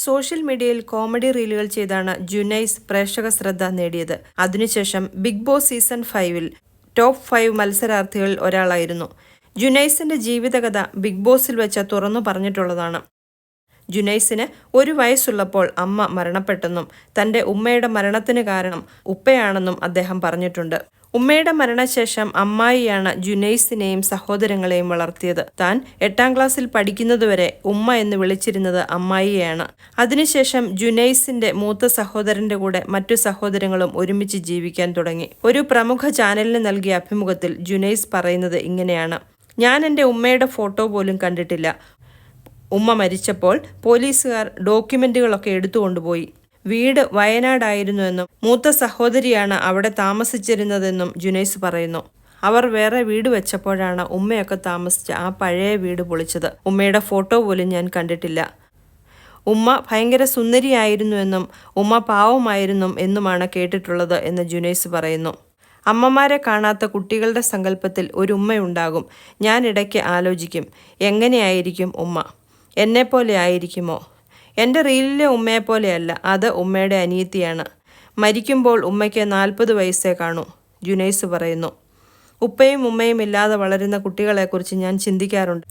Social മീഡിയയിൽ comedy റീലുകൾ ചെയ്താണ് ജുനൈസ് പ്രേക്ഷക ശ്രദ്ധ നേടിയത്. അതിനുശേഷം ബിഗ് ബോസ് സീസൺ 5-ൽ ടോപ്പ് 5 മത്സരാർത്ഥികളിൽ ഒരാളായിരുന്നു. ജുനൈസിന്റെ ജീവിതകഥ ബിഗ് ബോസിൽ വെച്ച് തുറന്നു പറഞ്ഞിട്ടുള്ളതാണ്. ജുനൈസിന് 1 വയസ്സുള്ളപ്പോൾ അമ്മ മരണപ്പെട്ടെന്നും തന്റെ ഉമ്മയുടെ മരണത്തിന് കാരണം ഉപ്പയാണെന്നും അദ്ദേഹം പറഞ്ഞിട്ടുണ്ട്. ഉമ്മയുടെ മരണശേഷം അമ്മായിയാണ് ജുനൈസിനെയും സഹോദരങ്ങളെയും വളർത്തിയത്. താൻ 8ാം ക്ലാസ്സിൽ പഠിക്കുന്നതുവരെ ഉമ്മ എന്ന് വിളിച്ചിരുന്നത് അമ്മായിയെയാണ്. അതിനുശേഷം ജുനൈസിന്റെ മൂത്ത സഹോദരന്റെ കൂടെ മറ്റു സഹോദരങ്ങളും ഒരുമിച്ച് ജീവിക്കാൻ തുടങ്ങി. ഒരു പ്രമുഖ ചാനലിന് നൽകിയ അഭിമുഖത്തിൽ ജുനൈസ് പറയുന്നത് ഇങ്ങനെയാണ്: ഞാൻ എൻ്റെ ഉമ്മയുടെ ഫോട്ടോ പോലും കണ്ടിട്ടില്ല. ഉമ്മ മരിച്ചപ്പോൾ പോലീസുകാർ ഡോക്യുമെന്റുകളൊക്കെ എടുത്തുകൊണ്ടുപോയി. വീട് വയനാടായിരുന്നുവെന്നും മൂത്ത സഹോദരിയാണ് അവിടെ താമസിച്ചിരുന്നതെന്നും ജുനൈസ് പറയുന്നു. അവർ വേറെ വീട് വെച്ചപ്പോഴാണ് ഉമ്മയൊക്കെ താമസിച്ച് ആ പഴയ വീട് പൊളിച്ചത്. ഉമ്മയുടെ ഫോട്ടോ പോലും ഞാൻ കണ്ടിട്ടില്ല. ഉമ്മ ഭയങ്കര സുന്ദരിയായിരുന്നുവെന്നും ഉമ്മ പാവമായിരുന്നു എന്നുമാണ് കേട്ടിട്ടുള്ളത് എന്ന് ജുനൈസ് പറയുന്നു. അമ്മമാരെ കാണാത്ത കുട്ടികളുടെ സങ്കല്പത്തിൽ ഒരു ഉമ്മയുണ്ടാകും. ഞാൻ ഇടയ്ക്ക് ആലോചിക്കും, എങ്ങനെയായിരിക്കും ഉമ്മ? എന്നെപ്പോലെ ആയിരിക്കുമോ? എൻ്റെ റീലിലെ ഉമ്മയെപ്പോലെയല്ല, അത് ഉമ്മയുടെ അനിയത്തിയാണ്. മരിക്കുമ്പോൾ ഉമ്മയ്ക്ക് 40 വയസ്സേ കാണൂ, ജുനൈസ് പറയുന്നു. ഉപ്പയും ഉമ്മയും ഇല്ലാതെ വളരുന്ന കുട്ടികളെക്കുറിച്ച് ഞാൻ ചിന്തിക്കാറുണ്ട്.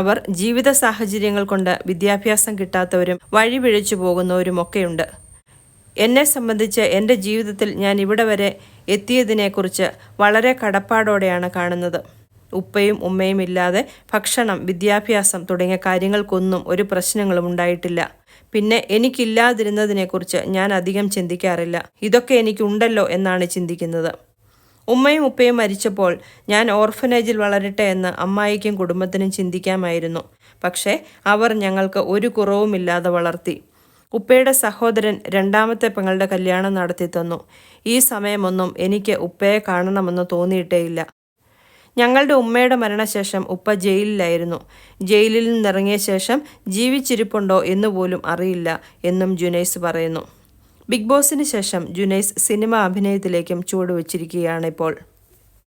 അവർ ജീവിത സാഹചര്യങ്ങൾ കൊണ്ട് വിദ്യാഭ്യാസം കിട്ടാത്തവരും വഴിപിഴച്ചു പോകുന്നവരുമൊക്കെയുണ്ട്. എന്നെ സംബന്ധിച്ച് എൻ്റെ ജീവിതത്തിൽ ഞാൻ ഇവിടെ വരെ എത്തിയതിനെക്കുറിച്ച് വളരെ കടപ്പാടോടെയാണ് കാണുന്നത്. ഉപ്പയും ഉമ്മയും ഇല്ലാതെ ഭക്ഷണം, വിദ്യാഭ്യാസം തുടങ്ങിയ കാര്യങ്ങൾക്കൊന്നും ഒരു പ്രശ്നങ്ങളും ഉണ്ടായിട്ടില്ല. പിന്നെ എനിക്കില്ലാതിരുന്നതിനെക്കുറിച്ച് ഞാൻ അധികം ചിന്തിക്കാറില്ല. ഇതൊക്കെ എനിക്കുണ്ടല്ലോ എന്നാണ് ചിന്തിക്കുന്നത്. ഉമ്മയും ഉപ്പയും മരിച്ചപ്പോൾ ഞാൻ ഓർഫനേജിൽ വളരട്ടെ എന്ന് അമ്മായിക്കും കുടുംബത്തിനും ചിന്തിക്കാമായിരുന്നു. പക്ഷേ അവർ ഞങ്ങൾക്ക് ഒരു കുറവുമില്ലാതെ വളർത്തി. ഉപ്പയുടെ സഹോദരൻ 2ാമത്തെ പെങ്ങളുടെ കല്യാണം നടത്തി തന്നു. ഈ സമയമൊന്നും എനിക്ക് ഉപ്പയെ കാണണമെന്ന് തോന്നിയിട്ടേയില്ല. ഞങ്ങളുടെ ഉമ്മയുടെ മരണശേഷം ഉപ്പ ജയിലിലായിരുന്നു. ജയിലിൽ നിന്നിറങ്ങിയ ശേഷം ജീവിച്ചിരിപ്പുണ്ടോ എന്നുപോലും അറിയില്ല എന്നും ജുനൈസ് പറയുന്നു. ബിഗ് ബോസിന് ശേഷം ജുനൈസ് സിനിമ അഭിനയത്തിലേക്കും ചുവടുവച്ചിരിക്കുകയാണിപ്പോൾ.